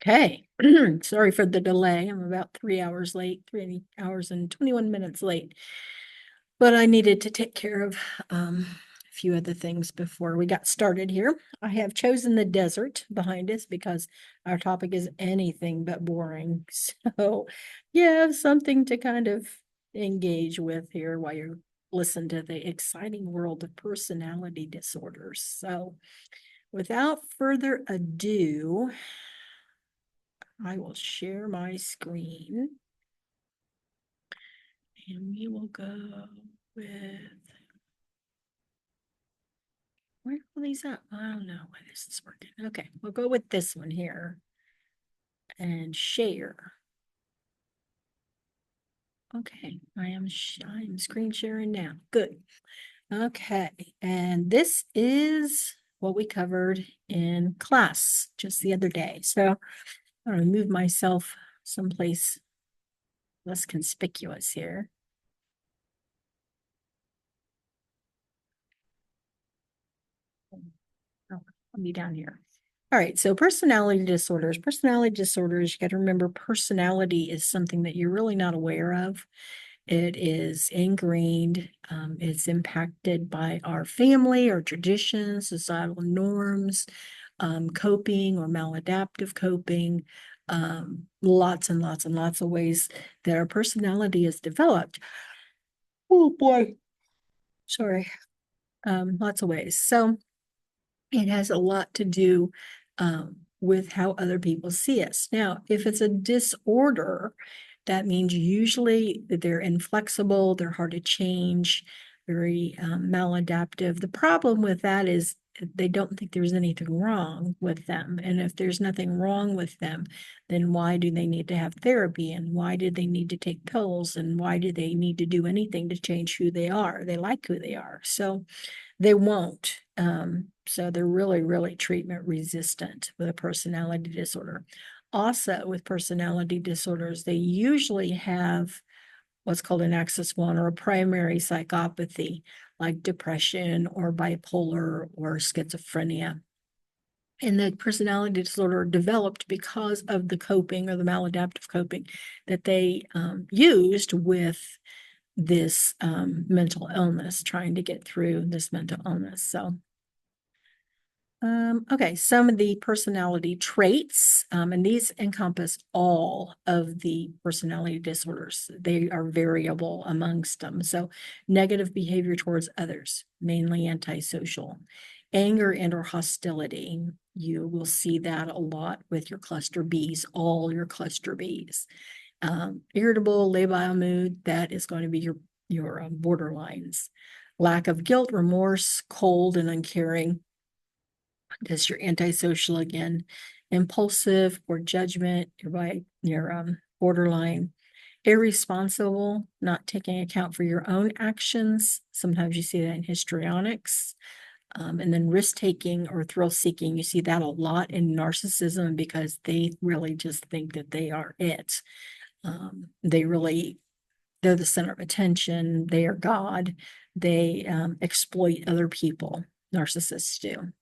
Okay, sorry for the delay. I'm about 3 hours late, 3 hours and 21 minutes late. But I needed to take care of a few other things before we got started here. I have chosen the desert behind us because our topic is anything but boring. So you have something to kind of engage with here while you listen to the exciting world of personality disorders. So without further ado, I will share my screen and we will go with, where are these at? I don't know why this is working. Okay, we'll go with this one here and share. Okay, I'm screen sharing now. Good. Okay, and this is what we covered in class just the other day. So I'm going to move myself someplace less conspicuous here. Oh, I'll be down here. All right, so personality disorders. Personality disorders, you got to remember personality is something that you're really not aware of. It is ingrained, it's impacted by our family, our traditions, societal norms, coping or maladaptive coping, lots and lots and lots of ways that our personality is developed. Oh boy, sorry. Lots of ways. So it has a lot to do with how other people see us. Now, if it's a disorder, that means usually that they're inflexible, they're hard to change, very maladaptive. The problem with that is they don't think there's anything wrong with them. And if there's nothing wrong with them, then why do they need to have therapy? And why do they need to take pills? And why do they need to do anything to change who they are? They like who they are. So they won't. So they're really, really treatment resistant with a personality disorder. Also, with personality disorders, they usually have what's called an axis one or a primary psychopathy, like depression or bipolar or schizophrenia. And the personality disorder developed because of the coping or the maladaptive coping that they used with this mental illness, trying to get through this mental illness. So okay, some of the personality traits, and these encompass all of the personality disorders. They are variable amongst them. So negative behavior towards others, mainly antisocial. Anger and or hostility, you will see that a lot with your cluster Bs, all your cluster Bs. Irritable, labile mood, that is going to be your borderlines. Lack of guilt, remorse, cold and uncaring, that's your antisocial again. Impulsive or judgment, your borderline. Irresponsible, not taking account for your own actions. Sometimes you see that in histrionics. And then risk taking or thrill seeking, you see that a lot in narcissism because they really just think that they are it. They're the center of attention. They are God. They exploit other people. Narcissists do.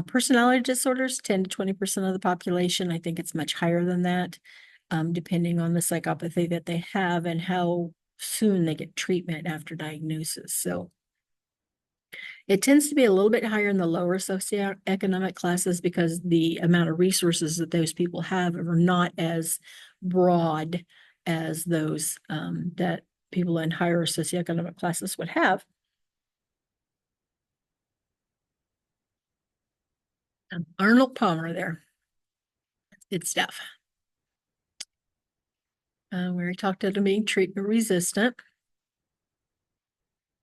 Personality disorders, 10 to 20% of the population. I think it's much higher than that, depending on the psychopathy that they have and how soon they get treatment after diagnosis. So it tends to be a little bit higher in the lower socioeconomic classes because the amount of resources that those people have are not as broad as those that people in higher socioeconomic classes would have. Arnold Palmer there. Good stuff. Where he talked about being treatment resistant.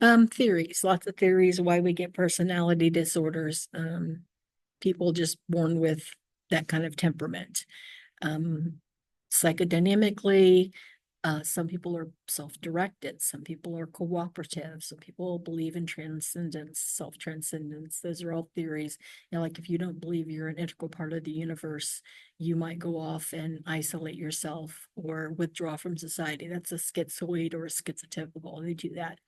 Theories, lots of theories why we get personality disorders. People just born with that kind of temperament. Psychodynamically, some people are self-directed, some people are cooperative, some people believe in transcendence, self-transcendence. Those are all theories. Like if you don't believe you're an integral part of the universe, you might go off and isolate yourself or withdraw from society. That's a schizoid or a schizotypical. They do that.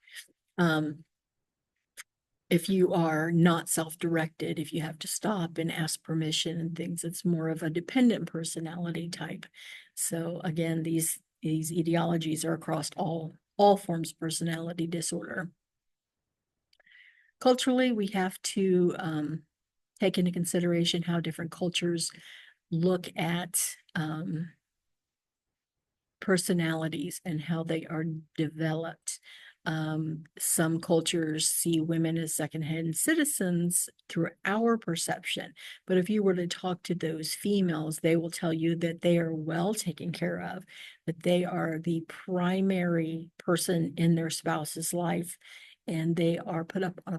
if you are not self-directed, if you have to stop and ask permission and things, it's more of a dependent personality type. So again, these etiologies are across all forms of personality disorder. Culturally, we have to take into consideration how different cultures look at personalities and how they are developed. Some cultures see women as secondhand citizens through our perception. But if you were to talk to those females, they will tell you that they are well taken care of, that they are the primary person in their spouse's life, and they are put up on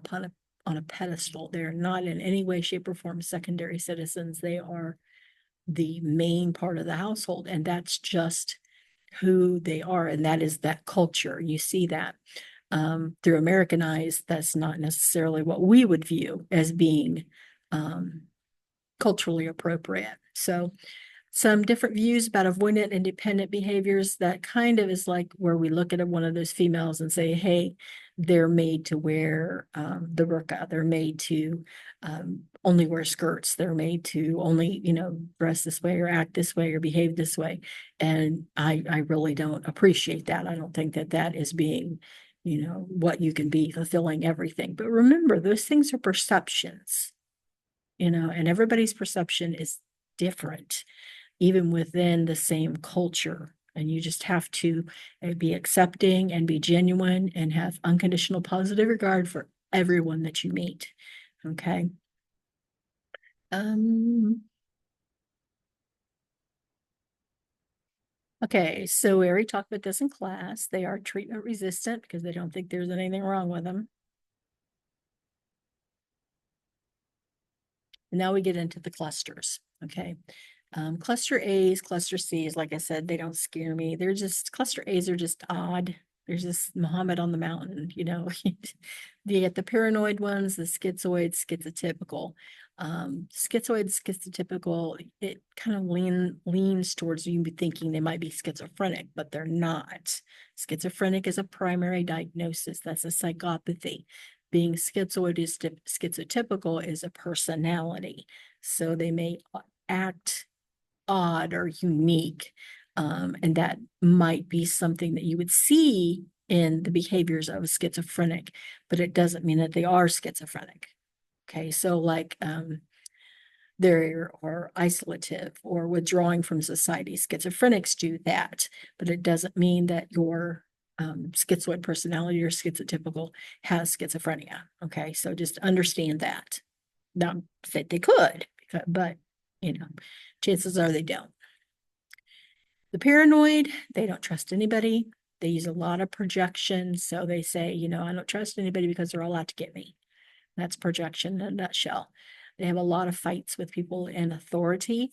a pedestal. They're not in any way, shape, or form secondary citizens. They are the main part of the household, and that's just who they are, and that is that culture. You see that through American eyes, that's not necessarily what we would view as being culturally appropriate. So some different views about avoidant and dependent behaviors, that kind of is like where we look at one of those females and say, hey, they're made to wear the burqa, they're made to only wear skirts, they're made to only, dress this way or act this way or behave this way. And I really don't appreciate that. I don't think that that is being, what you can be, fulfilling everything. But remember, those things are perceptions, and everybody's perception is different, even within the same culture. And you just have to be accepting and be genuine and have unconditional positive regard for everyone that you meet. Okay. Okay, so we already talked about this in class. They are treatment resistant because they don't think there's anything wrong with them. And now we get into the clusters. Okay. Cluster A's, cluster C's, like I said, they don't scare me. They're just, cluster A's are just odd. There's just Muhammad on the mountain, You get the paranoid ones, the schizoid, schizotypical. Schizoid, schizotypical, it kind of leans towards you thinking they might be schizophrenic, but they're not. Schizophrenic is a primary diagnosis. That's a psychopathy. Being schizoid is schizotypical is a personality. So they may act odd or unique. And that might be something that you would see in the behaviors of a schizophrenic, but it doesn't mean that they are schizophrenic. Okay, so like they are isolative or withdrawing from society. Schizophrenics do that, but it doesn't mean that your schizoid personality or schizotypical has schizophrenia. Okay, so just understand that. Not that they could, but chances are they don't. The paranoid, they don't trust anybody. They use a lot of projection. So they say, I don't trust anybody because they're all out to get me. That's projection in a nutshell. They have a lot of fights with people in authority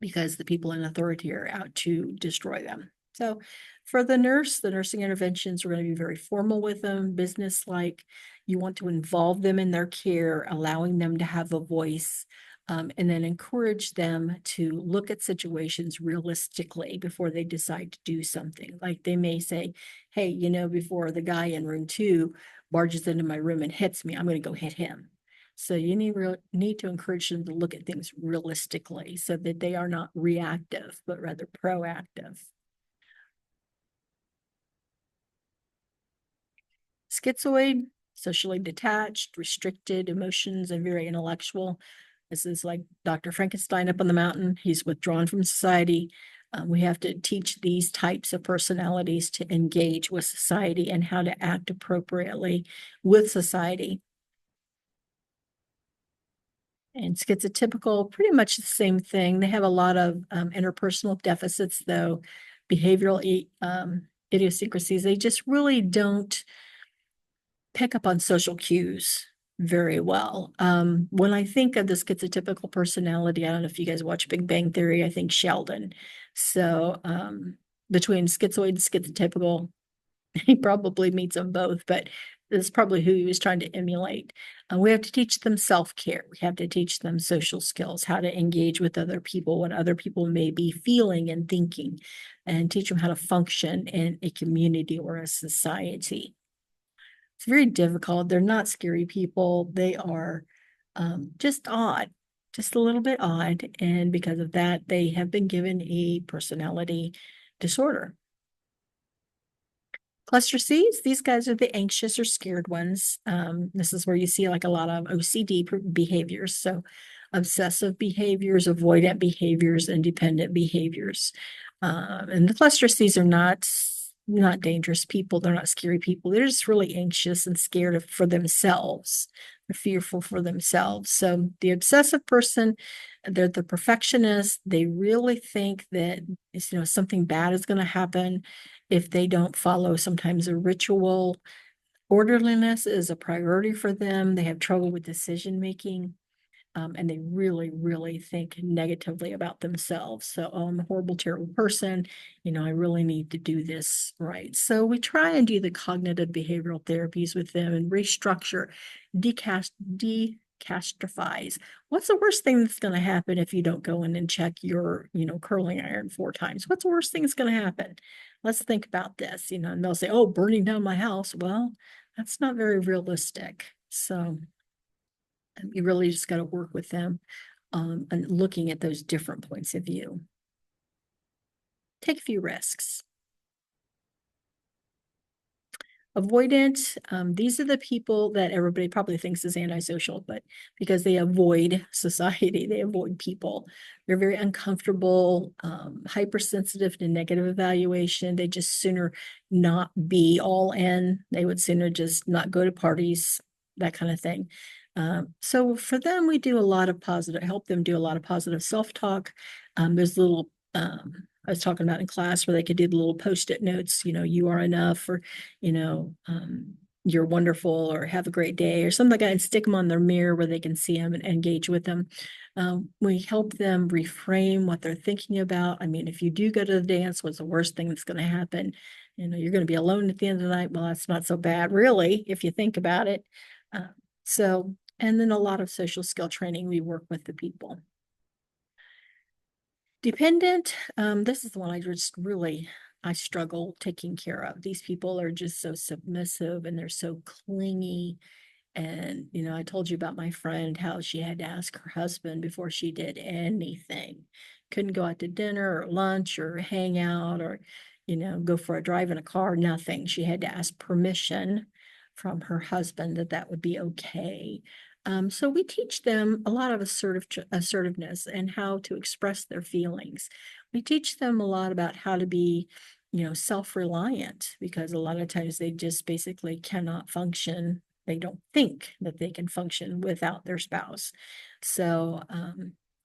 because the people in authority are out to destroy them. So for the nursing interventions are going to be very formal with them, business-like. You want to involve them in their care, allowing them to have a voice, and then encourage them to look at situations realistically before they decide to do something. Like they may say, hey, before the guy in room 2 barges into my room and hits me, I'm going to go hit him. So you need to encourage them to look at things realistically so that they are not reactive, but rather proactive. Schizoid, socially detached, restricted emotions, and very intellectual. This is like Dr. Frankenstein up on the mountain. He's withdrawn from society. We have to teach these types of personalities to engage with society and how to act appropriately with society. And schizotypical, pretty much the same thing. They have a lot of interpersonal deficits, though, behavioral idiosyncrasies. They just really don't pick up on social cues very well. When I think of the schizotypical personality, I don't know if you guys watch Big Bang Theory, I think Sheldon. So between schizoid and schizotypical, he probably meets them both, but this is probably who he was trying to emulate. We have to teach them self-care. We have to teach them social skills, how to engage with other people, what other people may be feeling and thinking, and teach them how to function in a community or a society. It's very difficult. They're not scary people. They are just odd, just a little bit odd. And because of that, they have been given a personality disorder. Cluster Cs, these guys are the anxious or scared ones. This is where you see like a lot of OCD behaviors. So obsessive behaviors, avoidant behaviors, and dependent behaviors. And the cluster Cs are not dangerous people. They're not scary people. They're just really anxious and scared for themselves. They're fearful for themselves. So the obsessive person, they're the perfectionist. They really think that something bad is going to happen if they don't follow sometimes a ritual. Orderliness is a priority for them. They have trouble with decision making. And they really, really think negatively about themselves. So, oh, I'm a horrible, terrible person. I really need to do this right. So we try and do the cognitive behavioral therapies with them and restructure, decastrophize. What's the worst thing that's going to happen if you don't go in and check your, curling iron 4 times? What's the worst thing that's going to happen? Let's think about this, and they'll say, oh, burning down my house. Well, that's not very realistic. So you really just got to work with them and looking at those different points of view. Take a few risks. Avoidant, these are the people that everybody probably thinks is antisocial, but because they avoid society, they avoid people. They're very uncomfortable, hypersensitive to negative evaluation. They just sooner not be all in. They would sooner just not go to parties, that kind of thing. So for them, we do a lot of help them do a lot of positive self-talk. There's little, I was talking about in class where they could do the little post-it notes, you are enough, or, you're wonderful, or have a great day, or something like that, and stick them on their mirror where they can see them and engage with them. We help them reframe what they're thinking about. I mean, if you do go to the dance, what's the worst thing that's going to happen? You're going to be alone at the end of the night. Well, that's not so bad, really, if you think about it. And then a lot of social skill training, we work with the people. Dependent, this is the one I struggle taking care of. These people are just so submissive and they're so clingy. And, I told you about my friend, how she had to ask her husband before she did anything. Couldn't go out to dinner or lunch or hang out or, go for a drive in a car, nothing. She had to ask permission from her husband that would be okay. So we teach them a lot of assertiveness and how to express their feelings. We teach them a lot about how to be, self-reliant, because a lot of times they just basically cannot function. They don't think that they can function without their spouse. So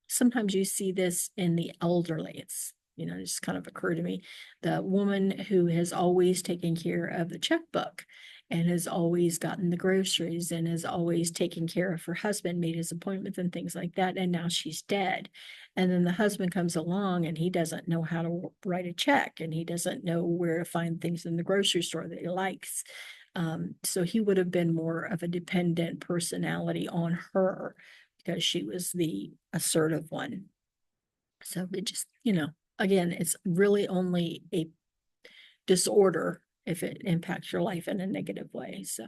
sometimes you see this in the elderly. It's, just kind of occurred to me. The woman who has always taken care of the checkbook and has always gotten the groceries and has always taken care of her husband, made his appointments and things like that. And now she's dead. And then the husband comes along and he doesn't know how to write a check and he doesn't know where to find things in the grocery store that he likes. So he would have been more of a dependent personality on her because she was the assertive one. So it just, again, it's really only a disorder if it impacts your life in a negative way. So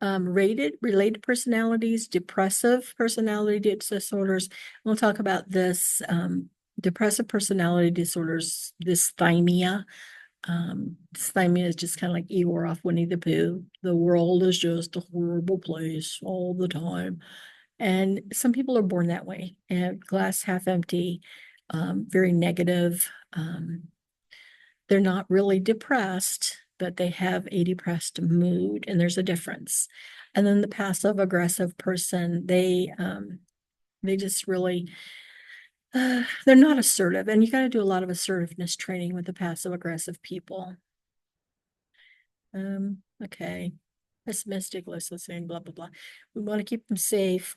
related personalities, depressive personality disorders. We'll talk about this. Depressive personality disorders, dysthymia. Dysthymia is just kind of like Eeyore off Winnie the Pooh. The world is just a horrible place all the time. And some people are born that way, and glass half empty, very negative. They're not really depressed, but they have a depressed mood, and there's a difference. And then the passive aggressive person, they just really they're not assertive, and you got to do a lot of assertiveness training with the passive aggressive people. Okay, pessimistic, listless, saying blah blah blah. We want to keep them safe.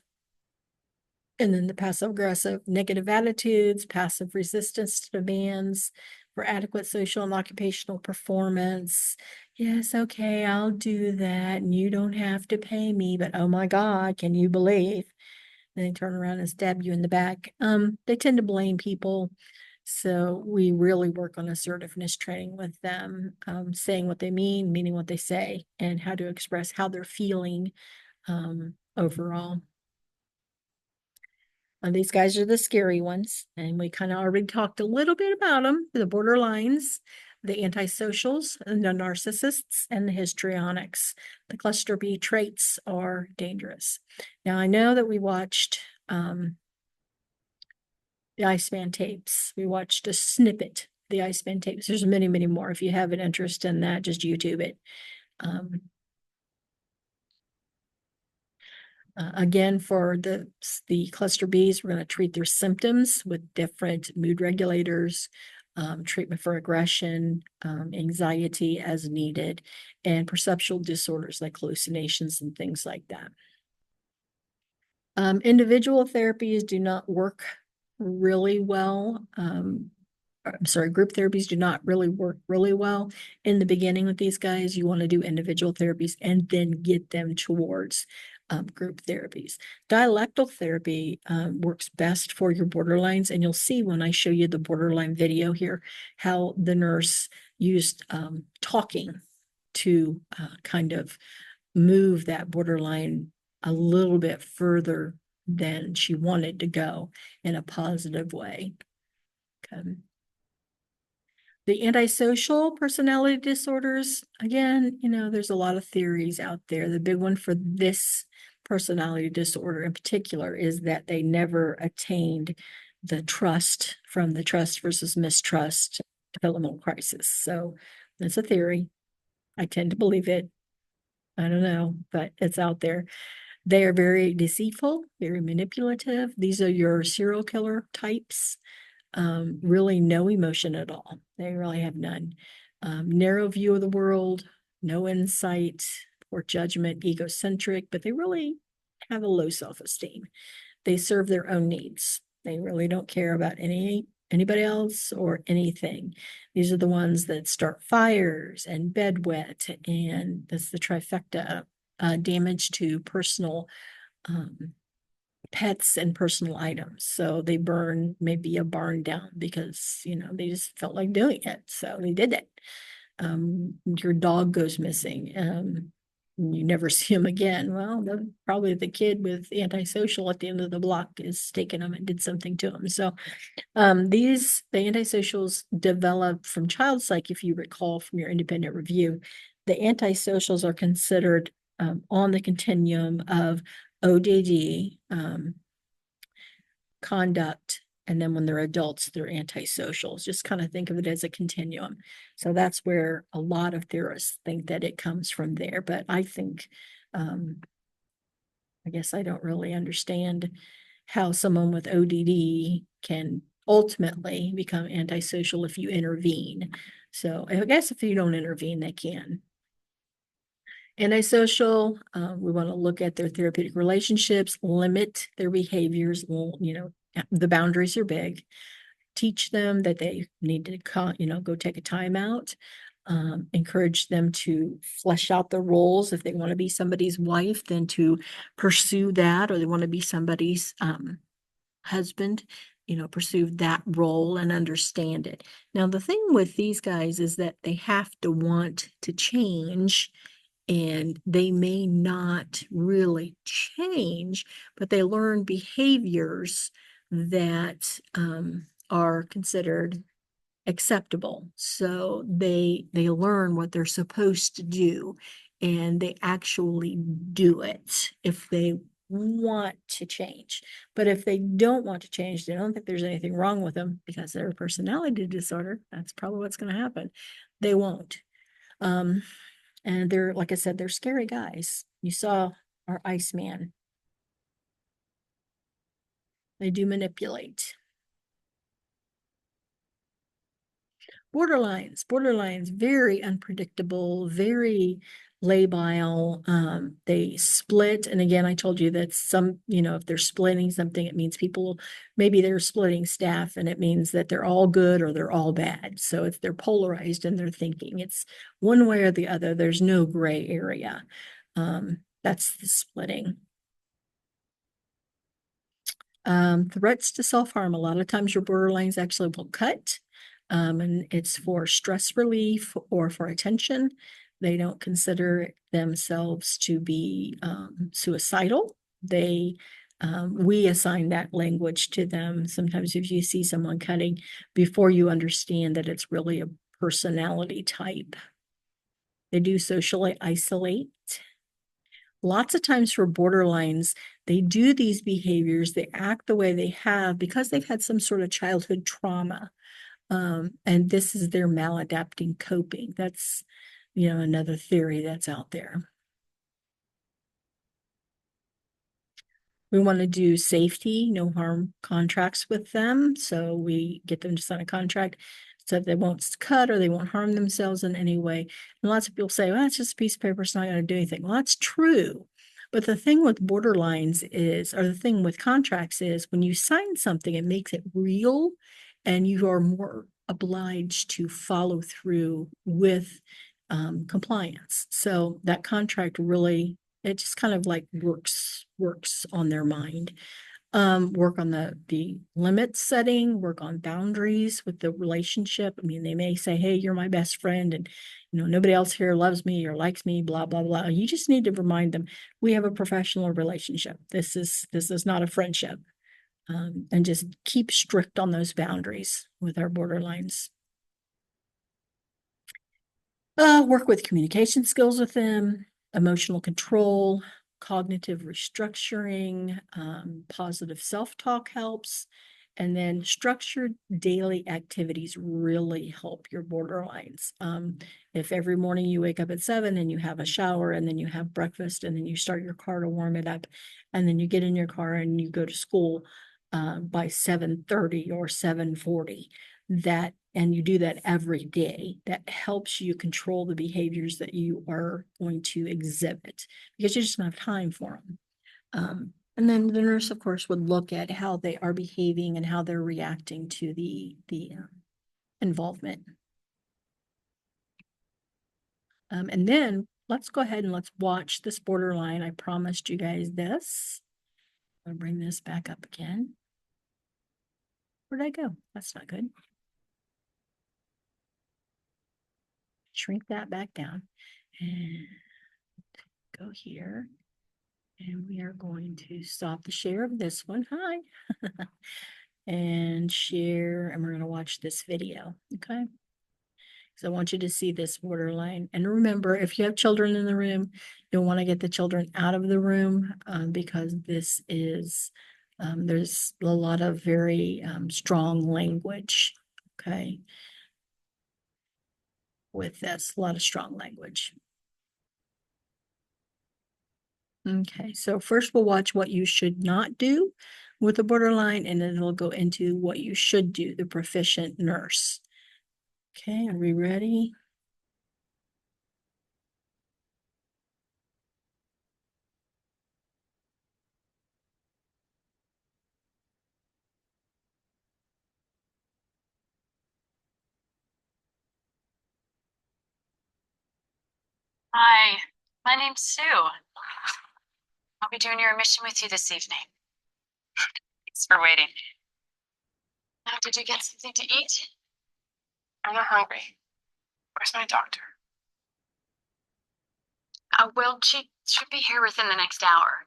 And then the passive aggressive, negative attitudes, passive resistance to demands for adequate social and occupational performance. Yes, okay, I'll do that. And you don't have to pay me, but oh my God, can you believe? Then they turn around and stab you in the back. They tend to blame people. So we really work on assertiveness training with them, saying what they mean, meaning what they say, and how to express how they're feeling overall. These guys are the scary ones, and we kind of already talked a little bit about them, the borderlines, the antisocials, and the narcissists, and the histrionics. The cluster B traits are dangerous. Now, I know that we watched the Iceman tapes. We watched a snippet, the Iceman tapes. There's many, many more. If you have an interest in that, just YouTube it. Again, for the cluster Bs, we're going to treat their symptoms with different mood regulators, treatment for aggression, anxiety as needed, and perceptual disorders like hallucinations and things like that. Individual therapies do not work really well. I'm sorry, group therapies do not really work really well in the beginning with these guys. You want to do individual therapies and then get them towards group therapies. Dialectal therapy works best for your borderlines, and you'll see when I show you the borderline video here how the nurse used talking to kind of move that borderline a little bit further than she wanted to go in a positive way. Okay. The antisocial personality disorders, again, there's a lot of theories out there. The big one for this personality disorder in particular is that they never attained the trust from the trust versus mistrust developmental crisis. So that's a theory. I tend to believe it. I don't know, but it's out there. They are very deceitful, very manipulative. These are your serial killer types. Really no emotion at all. They really have none. Narrow view of the world, no insight, poor judgment, egocentric, but they really have a low self-esteem. They serve their own needs. They really don't care about anybody else or anything. These are the ones that start fires and bedwet, and that's the trifecta. Damage to personal pets and personal items. So they burn maybe a barn down because, they just felt like doing it. So they did it. Your dog goes missing. You never see him again. Well, probably the kid with antisocial at the end of the block is taking him and did something to him. So the antisocials develop from child psych, if you recall from your independent review. The antisocials are considered on the continuum of ODD, conduct, and then when they're adults, they're antisocials. Just kind of think of it as a continuum. So that's where a lot of theorists think that it comes from there. But I think, I guess I don't really understand how someone with ODD can ultimately become antisocial if you intervene. So I guess if you don't intervene, they can. Antisocial, we want to look at their therapeutic relationships, limit their behaviors. Well, the boundaries are big. Teach them that they need to, go take a time out. Encourage them to flesh out their roles. If they want to be somebody's wife, then to pursue that, or they want to be somebody's husband, pursue that role and understand it. Now, the thing with these guys is that they have to want to change, and they may not really change, but they learn behaviors that are considered acceptable. So they learn what they're supposed to do, and they actually do it if they want to change. But if they don't want to change, they don't think there's anything wrong with them because they're a personality disorder. That's probably what's going to happen. They won't. And they're, like I said, they're scary guys. You saw our Iceman. They do manipulate. Borderlines, very unpredictable, very labile. They split. And again, I told you that if they're splitting something, it means maybe they're splitting staff, and it means that they're all good or they're all bad. So if they're polarized in their thinking, it's one way or the other. There's no gray area. That's the splitting. Threats to self-harm. A lot of times your borderlines actually will cut, and it's for stress relief or for attention. They don't consider themselves to be suicidal. We assign that language to them. Sometimes if you see someone cutting, before you understand that it's really a personality type. They do socially isolate. Lots of times for borderlines, they do these behaviors, they act the way they have because they've had some sort of childhood trauma. And this is their maladapting coping. That's, another theory that's out there. We want to do safety, no harm contracts with them. So we get them to sign a contract so that they won't cut or they won't harm themselves in any way. And lots of people say, well, it's just a piece of paper. It's not going to do anything. Well, that's true. But the thing with borderlines is, or the thing with contracts is, when you sign something, it makes it real and you are more obliged to follow through with compliance. So that contract really, it just kind of like works on their mind. Work on the limit setting, work on boundaries with the relationship. I mean, they may say, hey, you're my best friend, and nobody else here loves me or likes me, blah blah blah. You just need to remind them we have a professional relationship. This is not a friendship. And just keep strict on those boundaries with our borderlines. Work with communication skills with them, emotional control, cognitive restructuring, positive self-talk helps. And then structured daily activities really help your borderlines. If every morning you wake up at 7 and you have a shower and then you have breakfast and then you start your car to warm it up and then you get in your car and you go to school by 7:30 or 7:40, and you do that every day, that helps you control the behaviors that you are going to exhibit because you just don't have time for them. And then the nurse, of course, would look at how they are behaving and how they're reacting to the involvement. And then let's go ahead and let's watch this borderline. I promised you guys this. I'll bring this back up again. Where'd I go? That's not good. Shrink that back down and go here. And we are going to stop the share of this one. Hi. And share, and we're going to watch this video. Okay. So I want you to see this borderline. And remember, if you have children in the room, you'll want to get the children out of the room because this is, there's a lot of very strong language. Okay. With this, a lot of strong language. Okay, so first we'll watch what you should not do with the borderline, and then it'll go into what you should do, the proficient nurse. Okay, are we ready? Hi, my name's Sue. I'll be doing your admission with you this evening. Thanks for waiting. Now, did you get something to eat? I'm not hungry. Where's my doctor? Well, she should be here within the next hour.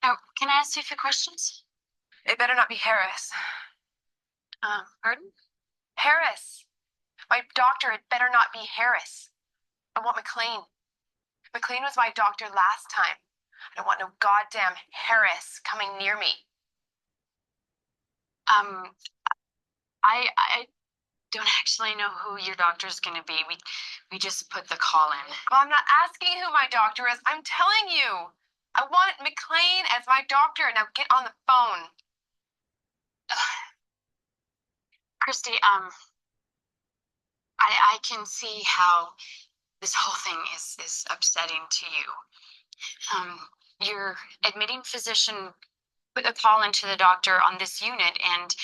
Now, can I ask you a few questions? It better not be Harris. Pardon? Harris. My doctor, it better not be Harris. I want McLean. McLean was my doctor last time. I don't want no goddamn Harris coming near me. I don't actually know who your doctor's going to be. We just put the call in. Well, I'm not asking who my doctor is. I'm telling you. I want McLean as my doctor. Now get on the phone. Christy, I can see how this whole thing is upsetting to you. Your admitting physician put a call into the doctor on this unit, and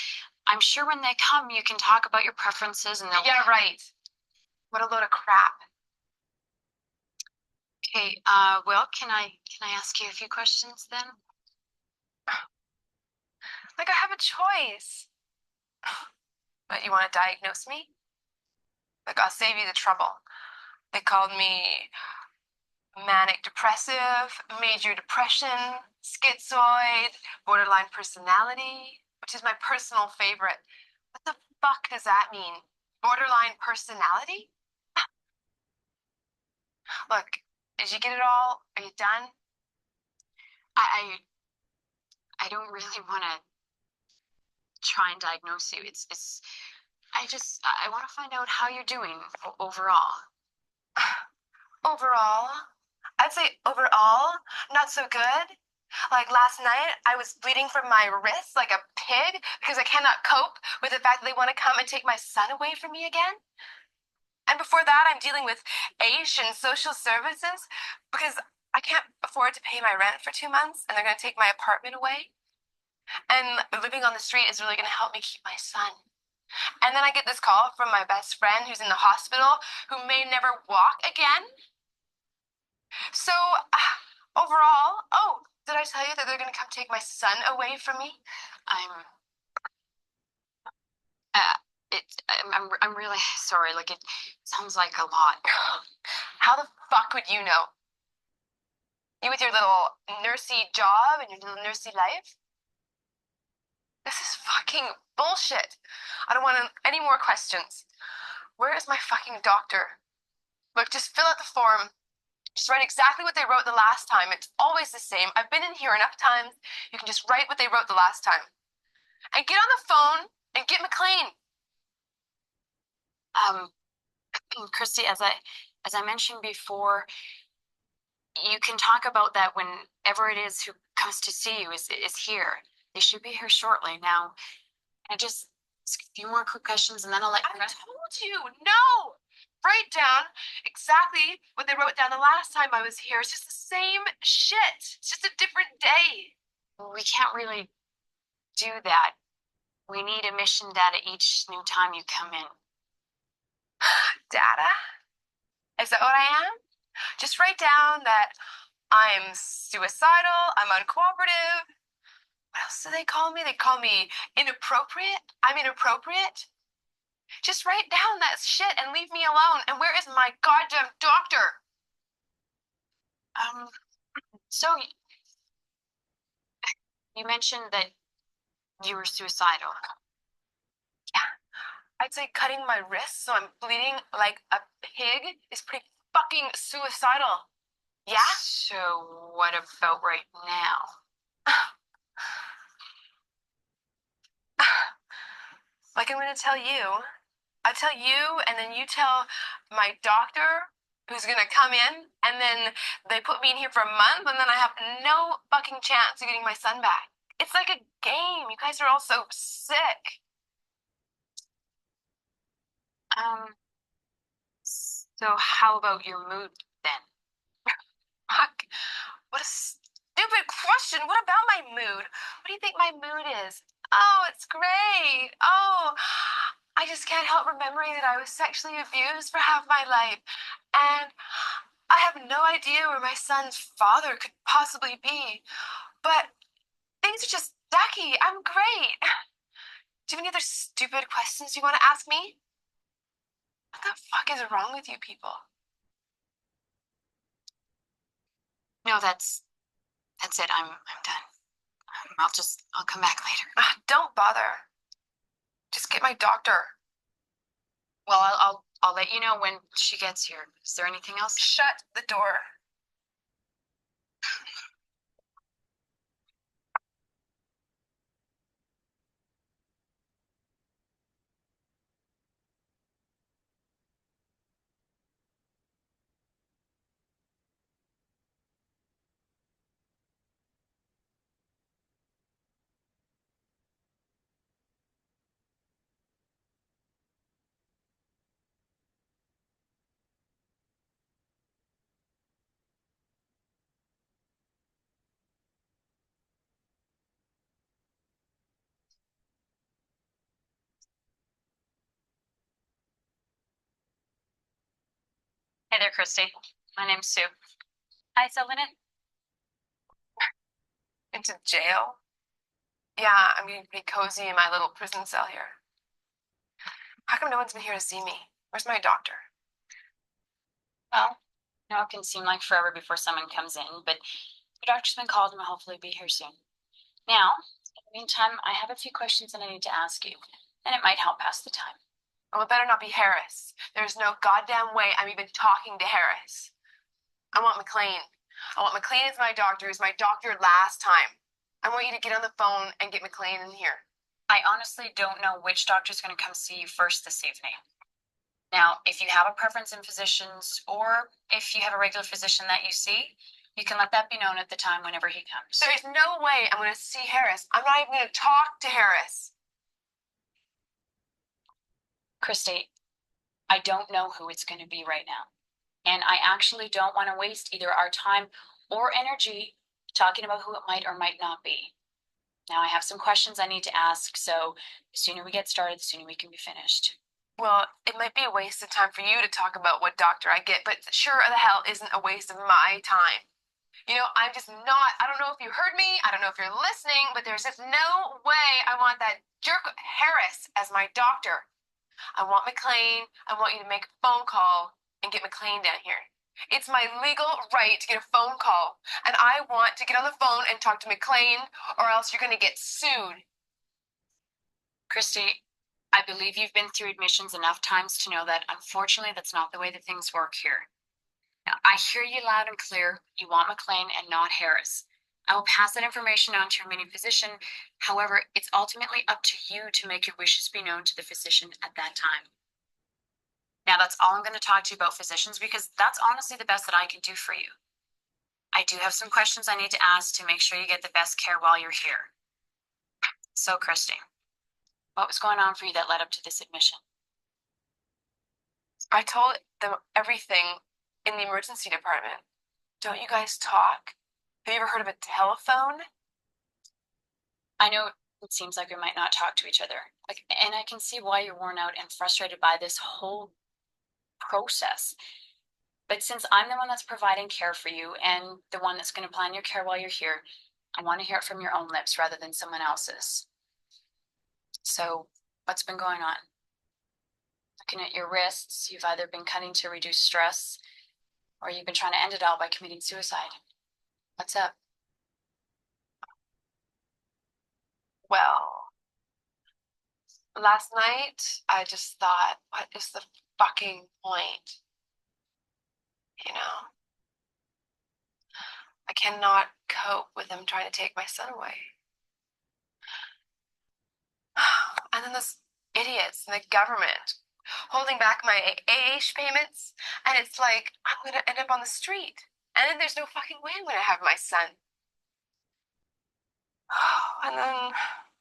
I'm sure when they come, you can talk about your preferences and they'll... Yeah, right. What a load of crap. Okay, well, can I ask you a few questions then? Like I have a choice. But you want to diagnose me? Like I'll save you the trouble. They called me manic depressive, major depression, schizoid, borderline personality, which is my personal favorite. What the fuck does that mean? Borderline personality? Look, did you get it all? Are you done? I don't really want to try and diagnose you. It's I want to find out how you're doing overall. Overall, I'd say overall, not so good. Like last night, I was bleeding from my wrist like a pig because I cannot cope with the fact that they want to come and take my son away from me again. And before that, I'm dealing with AISH and social services because I can't afford to pay my rent for 2 months and they're going to take my apartment away. And living on the street is really going to help me keep my son. And then I get this call from my best friend who's in the hospital who may never walk again. So, overall, oh, did I tell you that they're going to come take my son away from me? I'm, uh, I'm really sorry. Like, it sounds like a lot. How the fuck would you know? You with your little nursey job and your little nursey life? This is fucking bullshit. I don't want any more questions. Where is my fucking doctor? Look, just fill out the form. Just write exactly what they wrote the last time. It's always the same. I've been in here enough times. You can just write what they wrote the last time. And get on the phone and get McLean. Um, Christy, as I mentioned before, you can talk about that whenever it is who comes to see you is here. They should be here shortly. Now, I just ask a few more quick questions and then I'll let you rest. I told you, no! Write down exactly what they wrote down the last time I was here. It's just the same shit. It's just a different day. We can't really do that. We need emission data each new time you come in. Data? Is that what I am? Just write down that I'm suicidal, I'm uncooperative. What else do they call me? They call me inappropriate. I'm inappropriate. Just write down that shit and leave me alone. And where is my goddamn doctor? Um, so you mentioned that you were suicidal. Yeah, I'd say cutting my wrist so I'm bleeding like a pig is pretty fucking suicidal. Yeah? So what about right now? Like I'm gonna tell you. I tell you, and then you tell my doctor who's gonna come in, and then they put me in here for a month, and then I have no fucking chance of getting my son back. It's like a game. You guys are all so sick. Um, so how about your mood then? Fuck. What a stupid question. What about my mood? What do you think my mood is? Oh, it's great. Oh, I just can't help remembering that I was sexually abused for half my life. And I have no idea where my son's father could possibly be. But things are just ducky. I'm great. Do you have any other stupid questions you want to ask me? What the fuck is wrong with you people? No, that's it. I'm done. I'll come back later. Don't bother. Just get my doctor. Well, I'll let you know when she gets here. Is there anything else? Shut the door. Hey there, Christy. My name's Sue. Hi, Sylvain. Into jail? Yeah, I'm getting pretty cozy in my little prison cell here. How come no one's been here to see me? Where's my doctor? Well, it can seem like forever before someone comes in, but your doctor's been called and will hopefully be here soon. Now, in the meantime, I have a few questions that I need to ask you, and it might help pass the time. Oh, it better not be Harris. There's no goddamn way I'm even talking to Harris. I want McLean. I want McLean as my doctor, as my doctor last time. I want you to get on the phone and get McLean in here. I honestly don't know which doctor's going to come see you first this evening. Now, if you have a preference in physicians, or if you have a regular physician that you see, you can let that be known at the time whenever he comes. There's no way I'm going to see Harris. I'm not even going to talk to Harris. Christy, I don't know who it's going to be right now. And I actually don't want to waste either our time or energy talking about who it might or might not be. Now, I have some questions I need to ask, so the sooner we get started, the sooner we can be finished. Well, it might be a waste of time for you to talk about what doctor I get, but sure the hell isn't a waste of my time. You know, I'm just not, I don't know if you heard me, I don't know if you're listening, but there's just no way I want that jerk Harris as my doctor. I want McLean, I want you to make a phone call and get McLean down here. It's my legal right to get a phone call, and I want to get on the phone and talk to McLean, or else you're going to get sued. Christy, I believe you've been through admissions enough times to know that unfortunately that's not the way that things work here. Now, I hear you loud and clear. You want McLean and not Harris. I will pass that information on to your meeting physician. However, it's ultimately up to you to make your wishes be known to the physician at that time. Now, that's all I'm going to talk to you about physicians, because that's honestly the best that I can do for you. I do have some questions I need to ask to make sure you get the best care while you're here. So, Christy, what was going on for you that led up to this admission? I told them everything in the emergency department. Don't you guys talk? Have you ever heard of a telephone? I know it seems like we might not talk to each other. And I can see why you're worn out and frustrated by this whole process. But since I'm the one that's providing care for you and the one that's going to plan your care while you're here, I want to hear it from your own lips rather than someone else's. So, what's been going on? Looking at your wrists, you've either been cutting to reduce stress, or you've been trying to end it all by committing suicide. What's up? Well, last night I just thought, what is the fucking point? You know, I cannot cope with them trying to take my son away. And then those idiots in the government holding back my AH payments, and it's like I'm gonna end up on the street. And then there's no fucking way I'm gonna have my son. And then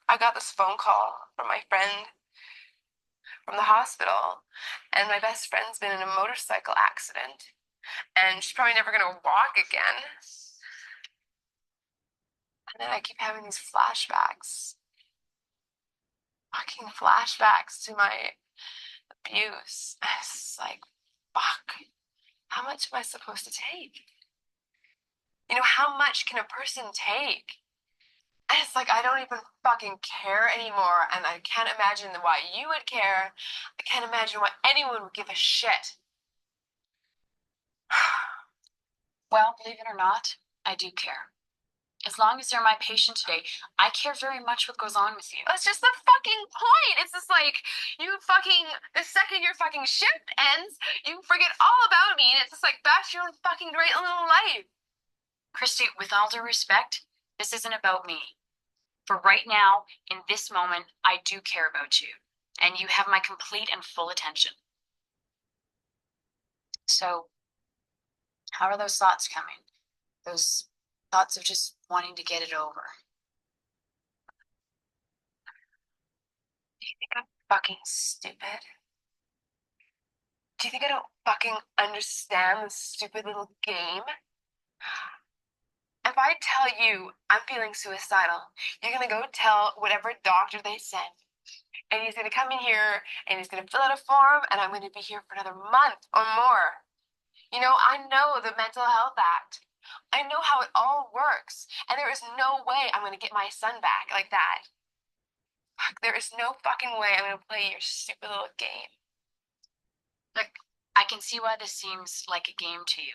I got this phone call from my friend from the hospital, and my best friend's been in a motorcycle accident, and she's probably never gonna walk again. And then I keep having these flashbacks, fucking flashbacks to my abuse. It's like, fuck, how much am I supposed to take? You know, how much can a person take? And it's like, I don't even fucking care anymore, and I can't imagine why you would care. I can't imagine why anyone would give a shit. Well, believe it or not, I do care. As long as you're my patient today, I care very much what goes on with you. That's just the fucking point. It's just like, the second your fucking shift ends, you forget all about me, and it's just like, back to your own fucking great little life. Christy, with all due respect, this isn't about me. For right now, in this moment, I do care about you, and you have my complete and full attention. So, how are those thoughts coming? Those thoughts of just wanting to get it over. Do you think I'm fucking stupid? Do you think I don't fucking understand this stupid little game? If I tell you I'm feeling suicidal, you're gonna go tell whatever doctor they send. And he's gonna come in here and he's gonna fill out a form, and I'm gonna be here for another month or more. You know, I know the Mental Health Act. I know how it all works, and there is no way I'm gonna get my son back like that. Fuck, there is no fucking way I'm gonna play your stupid little game. Look, I can see why this seems like a game to you.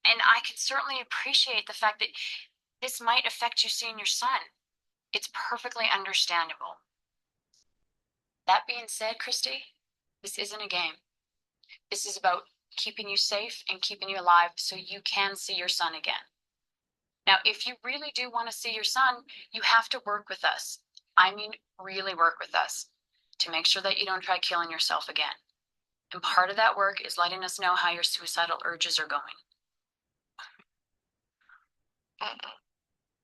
And I can certainly appreciate the fact that this might affect you seeing your son. It's perfectly understandable. That being said, Christy, this isn't a game. This is about keeping you safe and keeping you alive so you can see your son again. Now, if you really do want to see your son, you have to work with us. I mean, really work with us to make sure that you don't try killing yourself again. And part of that work is letting us know how your suicidal urges are going. Mm-mm.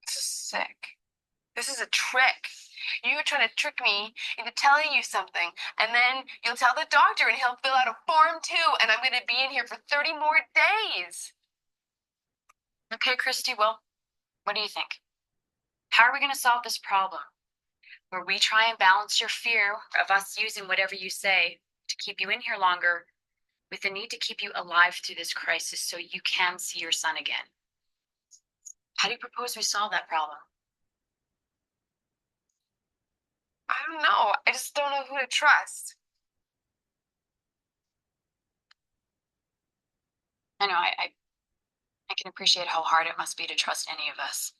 This is sick. This is a trick. You're trying to trick me into telling you something, and then you'll tell the doctor and he'll fill out a form too, and I'm going to be in here for 30 more days. Okay, Christy, well, what do you think? How are we going to solve this problem? Where we try and balance your fear of us using whatever you say to keep you in here longer with the need to keep you alive through this crisis so you can see your son again. How do you propose we solve that problem? I don't know. I just don't know who to trust. I know I can appreciate how hard it must be to trust any of us.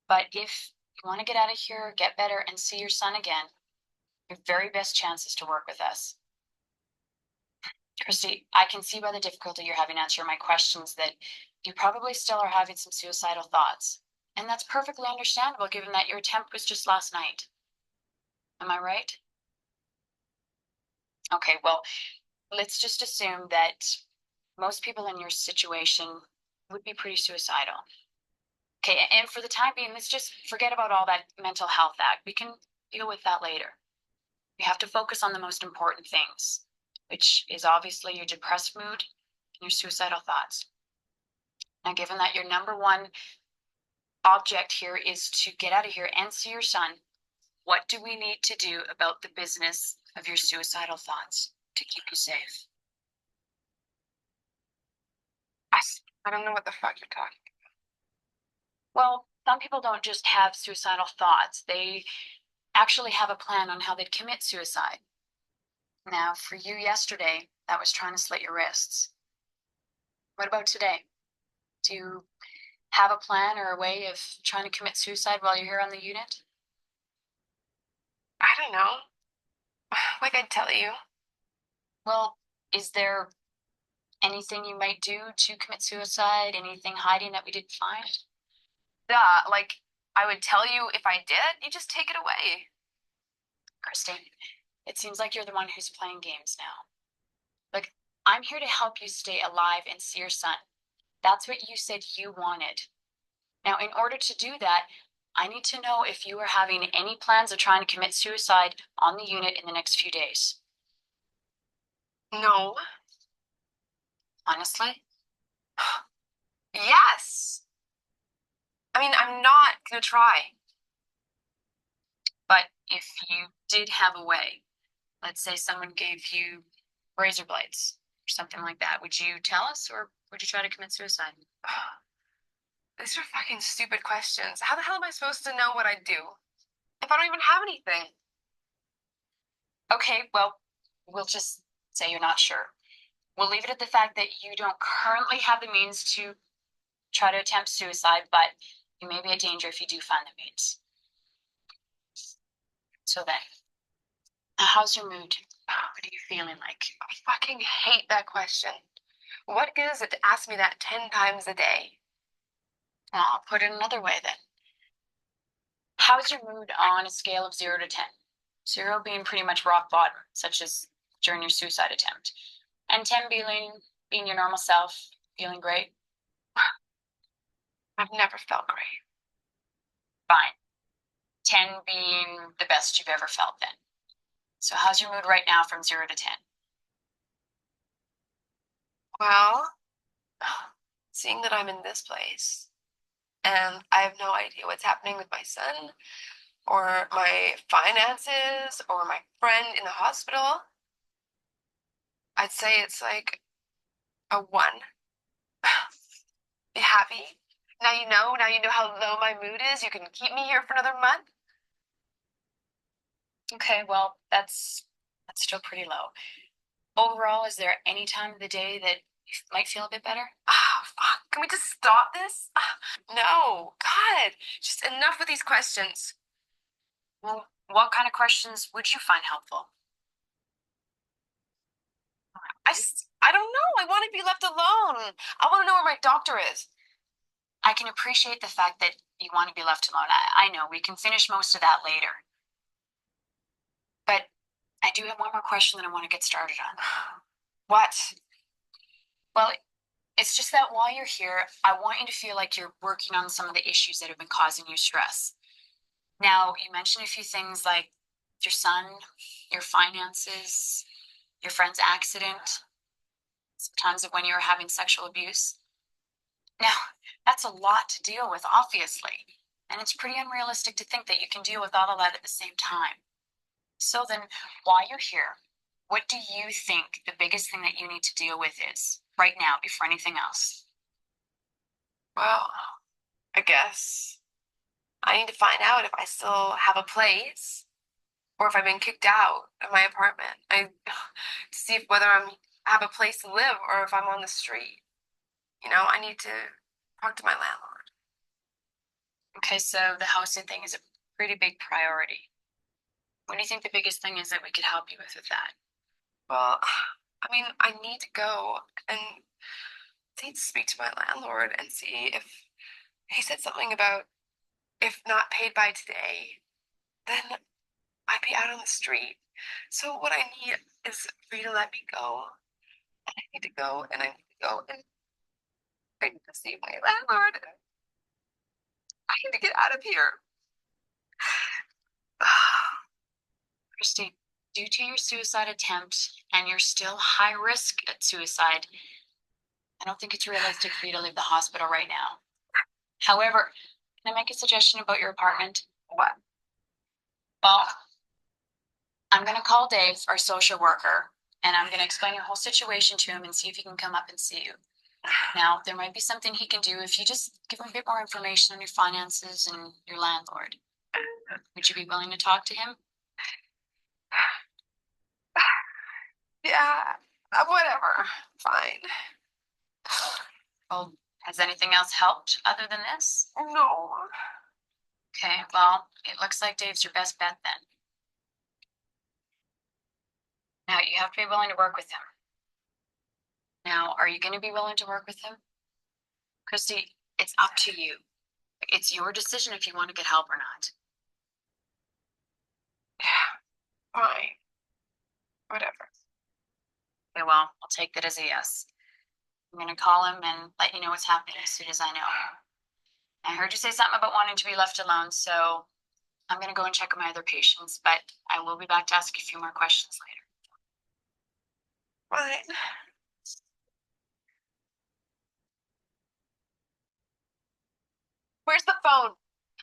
But if you want to get out of here, get better, and see your son again, your very best chance is to work with us. Christy, I can see by the difficulty you're having answering my questions that you probably still are having some suicidal thoughts. And that's perfectly understandable given that your attempt was just last night. Am I right? Okay, well, let's just assume that most people in your situation would be pretty suicidal. Okay, and for the time being, let's just forget about all that mental health act. We can deal with that later. We have to focus on the most important things, which is obviously your depressed mood and your suicidal thoughts. Now, given that your number one object here is to get out of here and see your son, what do we need to do about the business of your suicidal thoughts to keep you safe? I don't know what the fuck you're talking Well, some people don't just have suicidal thoughts, they actually have a plan on how they'd commit suicide. Now, for you yesterday, that was trying to slit your wrists. What about today? Do you have a plan or a way of trying to commit suicide while you're here on the unit? about. I don't know. Like I tell you. Well, is there anything you might do to commit suicide? Anything hiding that we didn't find? Duh, like I would tell you if I did, you just take it away. Christine, it seems like you're the one who's playing games now. Look, I'm here to help you stay alive and see your son. That's what you said you wanted. Now, in order to do that, I need to know if you are having any plans of trying to commit suicide on the unit in the next few days. No. Honestly? Yes. I mean, I'm not gonna try. But if you did have a way, let's say someone gave you razor blades or something like that, would you tell us or would you try to commit suicide? These are fucking stupid questions. How the hell am I supposed to know what I do if I don't even have anything? Okay, well, we'll just say you're not sure. We'll leave it at the fact that you don't currently have the means to try to attempt suicide, but you may be a danger if you do find the means. So then, how's your mood? What are you feeling like? I fucking hate that question. What good is it to ask me that 10 times a day? Well, I'll put it another way then. How's your mood on a scale of 0 to 10? 0 being pretty much rock bottom, such as during your suicide attempt, and 10 being your normal self, feeling great. I've never felt great. Fine. 10 being the best you've ever felt then. So how's your mood right now from 0 to 10? Well, seeing that I'm in this place and I have no idea what's happening with my son or my finances or my friend in the hospital, I'd say it's like a 1. You happy? Now you know how low my mood is. You can keep me here for another month. Okay, well, that's still pretty low. Overall, is there any time of the day that you might feel a bit better? Ah, fuck. Can we just stop this? Ah, no, God, just enough with these questions. Well, what kind of questions would you find helpful? I don't know. I want to be left alone. I want to know where my doctor is. I can appreciate the fact that you want to be left alone. I know we can finish most of that later. But I do have one more question that I want to get started on. What? Well, it's just that while you're here, I want you to feel like you're working on some of the issues that have been causing you stress. Now, you mentioned a few things like your son, your finances, your friend's accident, sometimes of when you were having sexual abuse. Now, that's a lot to deal with, obviously, and it's pretty unrealistic to think that you can deal with all of that at the same time. So then, while you're here, what do you think the biggest thing that you need to deal with is right now before anything else? Well, I guess I need to find out if I still have a place or if I've been kicked out of my apartment. To see if whether have a place to live or if I'm on the street. I need to talk to my landlord. Okay, so the housing thing is a pretty big priority. What do you think the biggest thing is that we could help you with that? Well, I mean, I need to go and need to speak to my landlord and see if he said something about if not paid by today, then I'd be out on the street. So what I need is for you to let me go. And I need to go and I need to go and I need to see my landlord. I need to get out of here. Christy, due to your suicide attempt and you're still high risk at suicide, I don't think it's realistic for you to leave the hospital right now. However, can I make a suggestion about your apartment? What? Well, I'm going to call Dave, our social worker, and I'm going to explain your whole situation to him and see if he can come up and see you. Now, there might be something he can do if you just give him a bit more information on your finances and your landlord. Would you be willing to talk to him? Yeah, whatever. Fine. Well, has anything else helped other than this? No. Okay, well, it looks like Dave's your best bet then. Now, you have to be willing to work with him. Now, are you going to be willing to work with him? Christy, it's up to you. It's your decision if you want to get help or not. Yeah, fine. Whatever. Okay, well, I'll take that as a yes. I'm going to call him and let you know what's happening as soon as I know. I heard you say something about wanting to be left alone, so I'm going to go and check on my other patients, but I will be back to ask you a few more questions later. Fine. Where's the phone?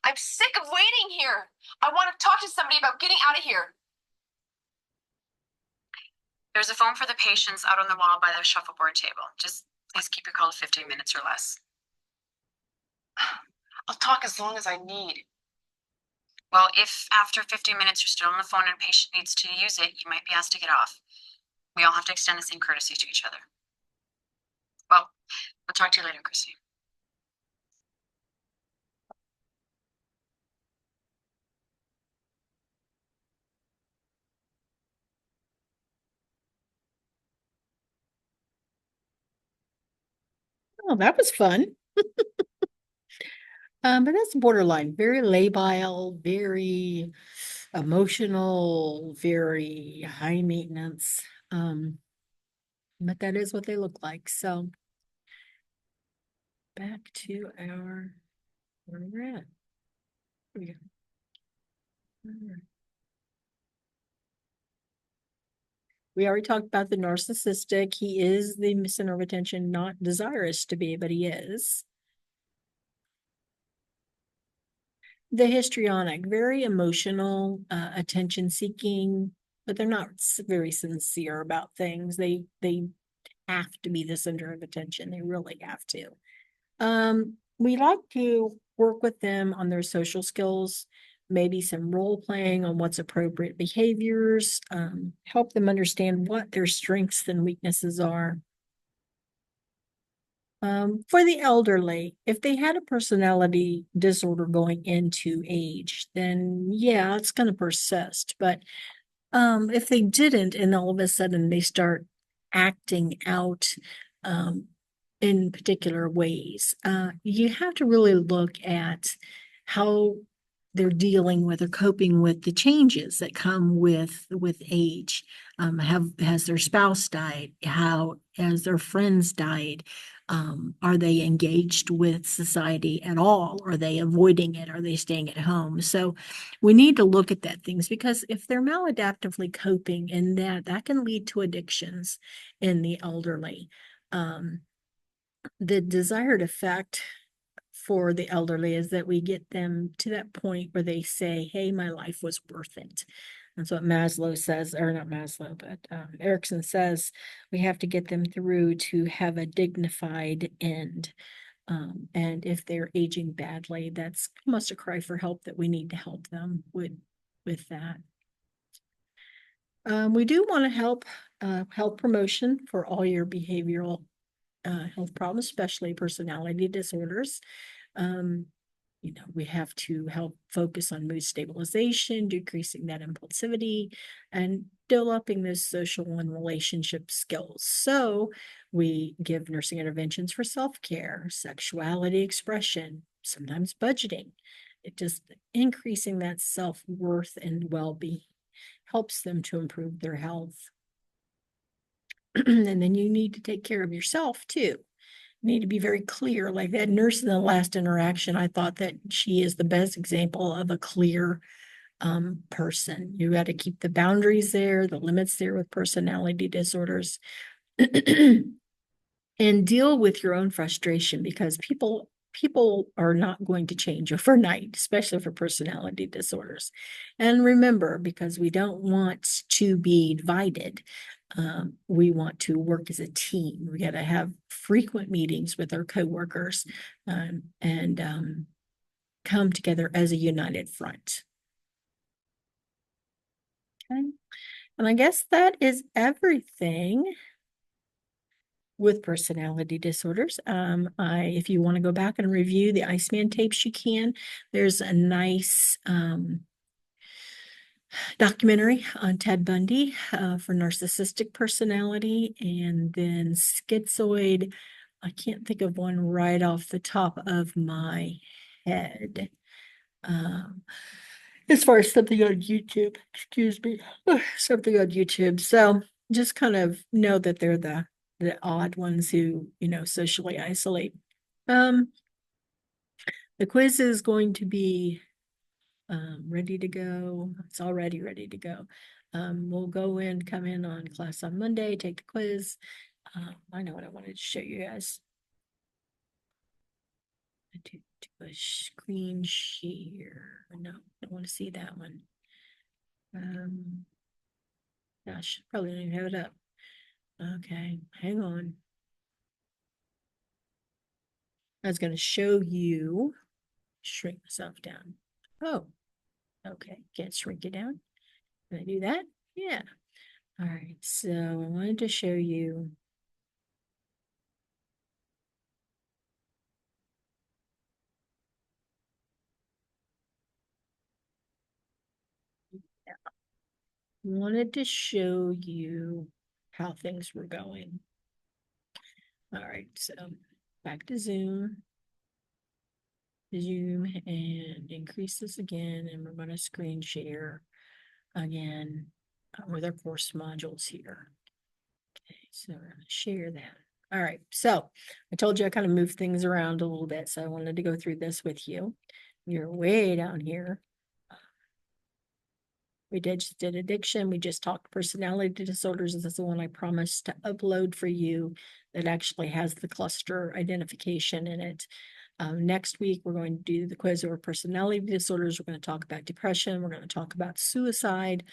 I'm sick of waiting here. I want to talk to somebody about getting out of here. There's a phone for the patients out on the wall by the shuffleboard table. Just please keep your call to 15 minutes or less. I'll talk as long as I need. Well, if after 15 minutes you're still on the phone and a patient needs to use it, you might be asked to get off. We all have to extend the same courtesy to each other. Well, I'll talk to you later, Chrissy. Oh, that was fun. But that's borderline, very labile, very emotional, very high maintenance. But that is what they look like. So back to where we're at. Here we go. Alright. We already talked about the narcissistic. He is the center of attention, not desirous to be, but he is. The histrionic, very emotional, attention seeking, but they're not very sincere about things. They have to be the center of attention. They really have to. We like to work with them on their social skills, maybe some role playing on what's appropriate behaviors, help them understand what their strengths and weaknesses are. For the elderly, if they had a personality disorder going into age, then yeah, it's going to persist. But if they didn't, and all of a sudden they start acting out in particular ways, you have to really look at how they're dealing with or coping with the changes that come with age. Has their spouse died? How has their friends died? Are they engaged with society at all? Are they avoiding it? Are they staying at home? So we need to look at that things, because if they're maladaptively coping, and that can lead to addictions in the elderly. The desired effect for the elderly is that we get them to that point where they say, hey, my life was worth it. That's what Maslow says, or not Maslow, but Erickson says we have to get them through to have a dignified end. And if they're aging badly, that's almost a cry for help, that we need to help them with that. We do want to help health promotion for all your behavioral health problems, especially personality disorders. We have to help focus on mood stabilization, decreasing that impulsivity, and developing those social and relationship skills. So we give nursing interventions for self-care, sexuality expression, sometimes budgeting. It just increasing that self-worth and well-being helps them to improve their health. And then you need to take care of yourself too. Need to be very clear. Like that nurse in the last interaction, I thought that she is the best example of a clear person. You got to keep the boundaries there, the limits there with personality disorders, and deal with your own frustration, because people are not going to change overnight, especially for personality disorders. And remember, because we don't want to be divided, we want to work as a team. We got to have frequent meetings with our coworkers, and come together as a united front. Okay. And I guess that is everything with personality disorders. If you want to go back and review the Iceman tapes, you can. There's a nice documentary on Ted Bundy for narcissistic personality, and then schizoid. I can't think of one right off the top of my head. As far as something on YouTube, excuse me, something on YouTube. So just kind of know that they're the odd ones who, socially isolate. The quiz is going to be ready to go. It's already ready to go. We'll come in on class on Monday, take the quiz. I know what I wanted to show you guys. Do a screen share. No, don't want to see that one. Gosh, probably don't even have it up. Okay, hang on. I was going to show you, shrink myself down. Oh, okay, can't shrink it down. Can I do that? Yeah. All right, so I wanted to show you. Wanted to show you how things were going. All right, so back to Zoom. Zoom and increase this again, and we're going to screen share again with our course modules here. Okay, so we're going to share that. All right, so I told you I kind of moved things around a little bit, so I wanted to go through this with you. You're way down here. We did addiction. We just talked personality disorders. This is the one I promised to upload for you that actually has the cluster identification in it. Next week, we're going to do the quiz over personality disorders. We're going to talk about depression. We're going to talk about suicide.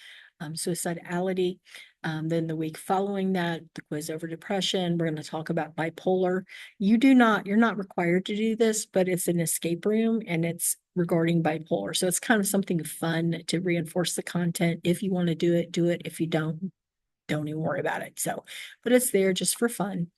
suicidality. Then the week following that, the quiz over depression. We're going to talk about bipolar. You're not required to do this, but it's an escape room and it's regarding bipolar. So it's kind of something fun to reinforce the content. If you want to do it, do it. If you don't even worry about it. So, but it's there just for fun.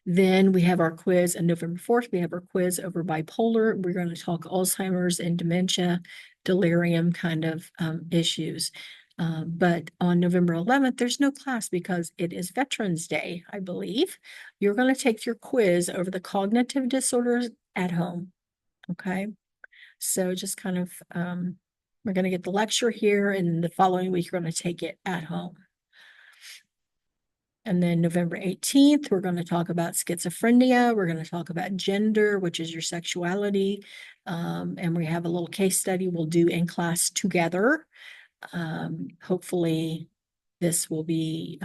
Then we have our quiz on November 4th. We have our quiz over bipolar. We're going to talk Alzheimer's and dementia, delirium kind of issues. But on November 11th, there's no class because it is Veterans Day, I believe. You're going to take your quiz over the cognitive disorders at home. Okay. So just kind of, we're going to get the lecture here, and the following week, you're going to take it at home. And then November 18th, we're going to talk about schizophrenia. We're going to talk about gender, which is your sexuality. And we have a little case study we'll do in class together. Hopefully this will be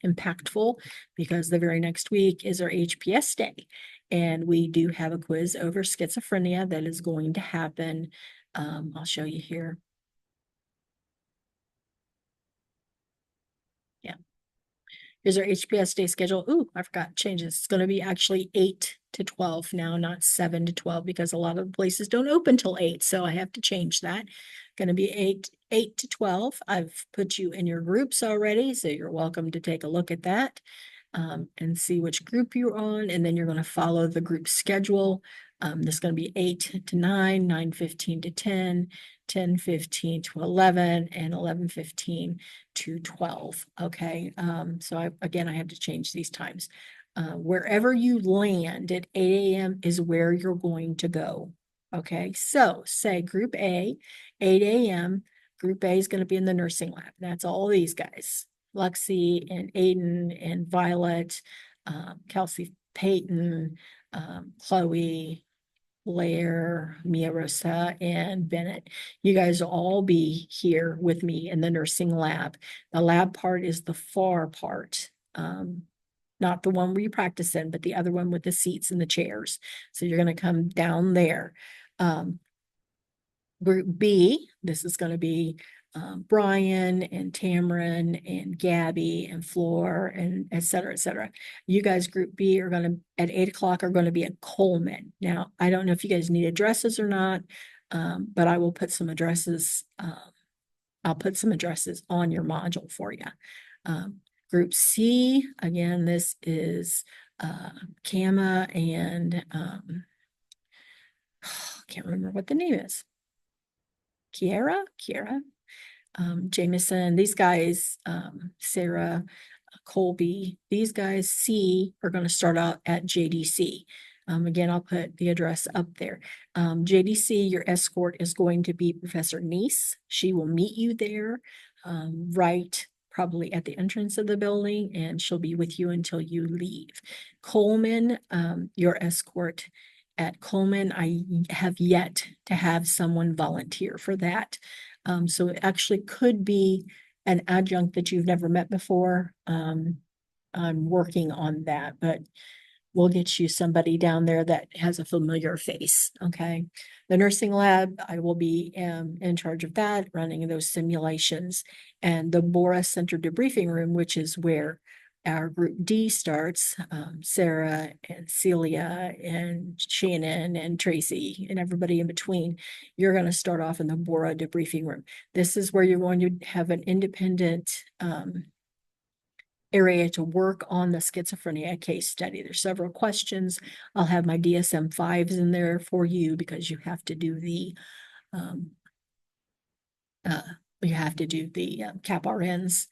impactful because the very next week is our HPS day. And we do have a quiz over schizophrenia that is going to happen. I'll show you here. Yeah. Here's our HPS day schedule. Ooh, I forgot changes. It's going to be actually 8 to 12 now, not 7 to 12, because a lot of the places don't open till 8. So I have to change that. Going to be 8 to 12. I've put you in your groups already, so you're welcome to take a look at that and see which group you're on. And then you're going to follow the group schedule. This is going to be 8 to 9, 9:15 to 10, 10:15 to 11, and 11:15 to 12. Okay. So I have to change these times. Wherever you land at 8 a.m. is where you're going to go. Okay. So say group A, 8 a.m. Group A is going to be in the nursing lab. That's all these guys, Lexi and Aiden and Violet, Kelsey Peyton, Chloe, Blair, Mia Rosa, and Bennett. You guys will all be here with me in the nursing lab. The lab part is the far part, not the one where you practice in, but the other one with the seats and the chairs. So you're going to come down there. Group B, this is going to be Brian and Tamron and Gabby and Floor and et cetera, et cetera. You guys, group B, are going to, at 8 o'clock, are going to be at Coleman. Now, I don't know if you guys need addresses or not, but I will put some addresses. I'll put some addresses on your module for you. Group C, again, this is Kama and can't remember what the name is. Kiera, Jameson, these guys, Sarah, Colby, these guys, C, are going to start out at JDC. Again, I'll put the address up there. JDC, your escort is going to be Professor Neese. She will meet you there, right probably at the entrance of the building, and she'll be with you until you leave. Coleman, your escort at Coleman, I have yet to have someone volunteer for that. So it actually could be an adjunct that you've never met before. I'm working on that, but we'll get you somebody down there that has a familiar face. Okay. The nursing lab, I will be in charge of that, running those simulations, and the Bora Center debriefing room, which is where our group D starts, Sarah and Celia and Shannon and Tracy and everybody in between. You're going to start off in the Bora debriefing room. This is where you're going to have an independent area to work on the schizophrenia case study. There's several questions. I'll have my DSM-5s in there for you because you have to do the CAP-RNs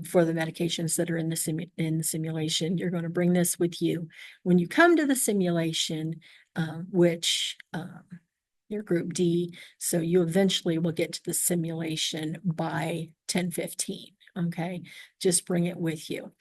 for the medications that are in the simulation. You're going to bring this with you when you come to the simulation, which your group D. So you eventually will get to the simulation by 10:15. Okay, just bring it with you.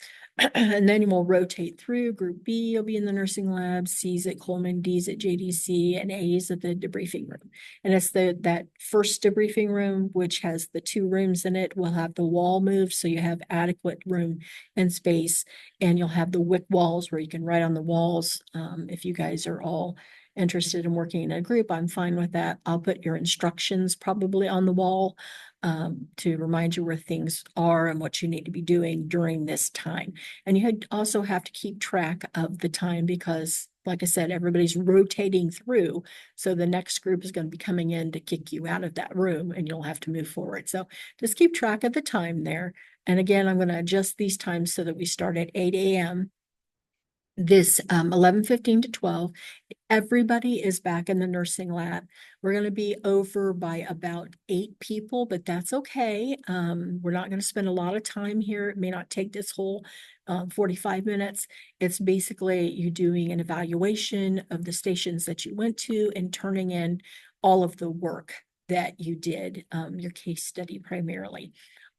And then we'll rotate through. Group B, you'll be in the nursing lab, C's at Coleman, D's at JDC, and A's at the debriefing room. And it's that first debriefing room, which has the 2 rooms in it. We'll have the wall moved so you have adequate room and space, and you'll have the WIC walls where you can write on the walls. If you guys are all interested in working in a group, I'm fine with that. I'll put your instructions probably on the wall. to remind you where things are and what you need to be doing during this time. And you also have to keep track of the time because, like I said, everybody's rotating through. So the next group is going to be coming in to kick you out of that room and you'll have to move forward. So just keep track of the time there. And again, I'm going to adjust these times so that we start at 8 a.m. This 11:15 to 12, everybody is back in the nursing lab. We're going to be over by about 8 people, but that's okay. We're not going to spend a lot of time here. It may not take this whole 45 minutes. It's basically you doing an evaluation of the stations that you went to and turning in all of the work that you did, your case study primarily.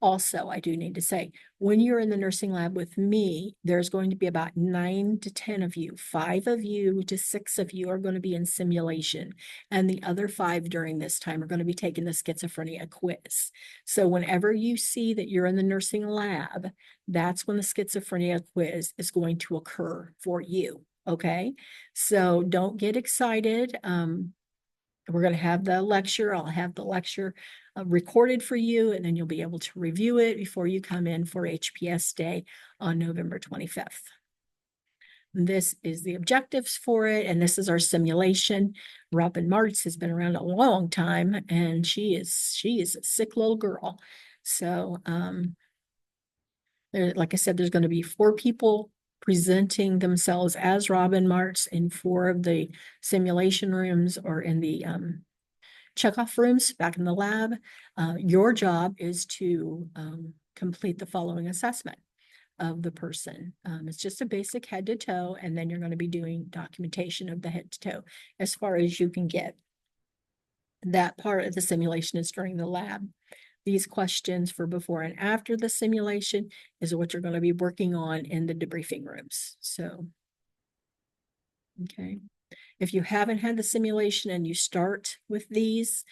Also, I do need to say, when you're in the nursing lab with me, there's going to be about 9 to 10 of you. 5 of you to 6 of you are going to be in simulation. And the other 5 during this time are going to be taking the schizophrenia quiz. So whenever you see that you're in the nursing lab, that's when the schizophrenia quiz is going to occur for you. Okay. So don't get excited. We're going to have the lecture. I'll have the lecture recorded for you, and then you'll be able to review it before you come in for HPS Day on November 25th. This is the objectives for it, and this is our simulation. Robin Martz has been around a long time, and she is a sick little girl. So, like I said, there's going to be 4 people presenting themselves as Robin Martz in 4 of the simulation rooms or in the checkoff rooms back in the lab. Your job is to complete the following assessment of the person. It's just a basic head to toe, and then you're going to be doing documentation of the head to toe as far as you can get. That part of the simulation is during the lab. These questions for before and after the simulation is what you're going to be working on in the debriefing rooms. So, okay. If you haven't had the simulation and you start with these,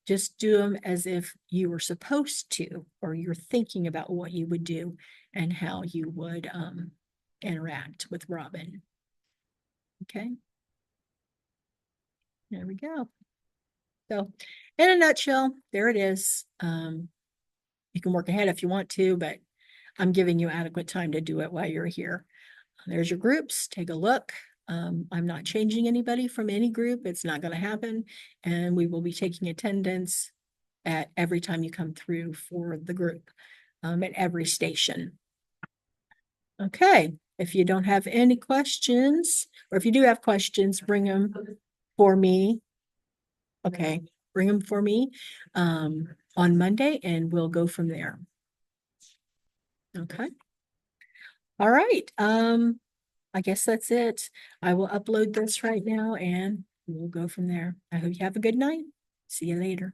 just do them as if you were supposed to, or you're thinking about what you would do and how you would interact with Robin. Okay. There we go. So in a nutshell, there it is. You can work ahead if you want to, but I'm giving you adequate time to do it while you're here. There's your groups. Take a look. I'm not changing anybody from any group. It's not going to happen. And we will be taking attendance at every time you come through for the group at every station. Okay. If you don't have any questions, or if you do have questions, bring them for me. Okay. Bring them for me on Monday and we'll go from there. Okay. All right. I guess that's it. I will upload this right now and we'll go from there. I hope you have a good night. See you later.